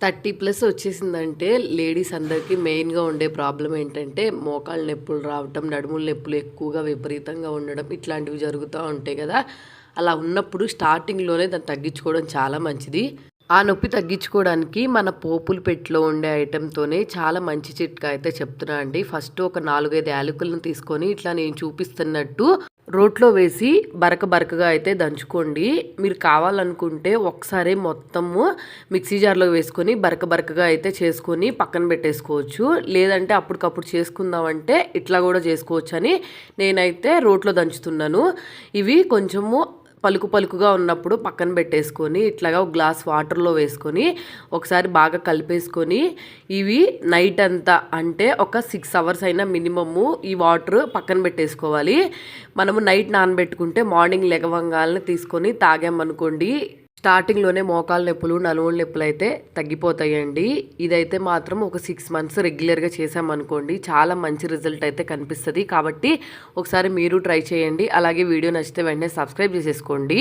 30+ వచ్చేసిందంటే ladies అందరికీ మెయిన్‌గా ఉండే ప్రాబ్లమ్ ఏంటంటే మోకాళ్ళ నొప్పులు రావటం, నడుముల నొప్పులు ఎక్కువగా విపరీతంగా ఉండడం ఇట్లాంటివి జరుగుతా ఉంటాయి కదా! అలా ఉన్నప్పుడు స్టార్టింగ్‌లోనే దాన్ని తగ్గించుకోవడం చాలా మంచిది. ఆ నొప్పి తగ్గించుకోవడానికి మన పోపుల పెట్టెలో ఉండే ఐటెమ్‌తోనే చాలా మంచి చిట్కా అయితే చెప్తున్నా అండి. ఫస్ట్ ఒక 4, 5 యాలకులను తీసుకొని ఇట్లా నేను చూపిస్తున్నట్టు రోట్లో వేసి బరకగా అయితే దంచుకోండి. మీరు కావాలనుకుంటే ఒకసారే మొత్తము మిక్సీ జార్‌లో వేసుకొని బరకగా అయితే చేసుకొని పక్కన పెట్టేసుకోవచ్చు. లేదంటే అప్పటికప్పుడు చేసుకుందామంటే ఇట్లా కూడా చేసుకోవచ్చని నేనైతే రోట్లో దంచుతున్నాను. ఇవి కొంచెము పలుకుగా ఉన్నప్పుడు పక్కన పెట్టేసుకొని ఇట్లాగా ఒక గ్లాస్ వాటర్‌లో వేసుకొని ఒకసారి బాగా కలిపేసుకొని ఇవి నైట్ అంతా అంటే ఒక 6 అవర్స్ అయినా మినిమము ఈ వాటర్ పక్కన పెట్టేసుకోవాలి. మనము నైట్ నానబెట్టుకుంటే మార్నింగ్ లెగవంగాల్నే తీసుకొని తాగామనుకోండి స్టార్టింగ్‌లోనే మోకాళ్ళ నొప్పులు, నడుముల నొప్పులు అయితే తగ్గిపోతాయండి. ఇదైతే మాత్రం ఒక 6 మంత్స్ రెగ్యులర్‌గా చేశామనుకోండి చాలా మంచి రిజల్ట్ అయితే కనిపిస్తది. కాబట్టి ఒకసారి మీరు ట్రై చేయండి. అలాగే వీడియో నచ్చితే వెంటనే సబ్స్క్రైబ్ చేసేసుకోండి.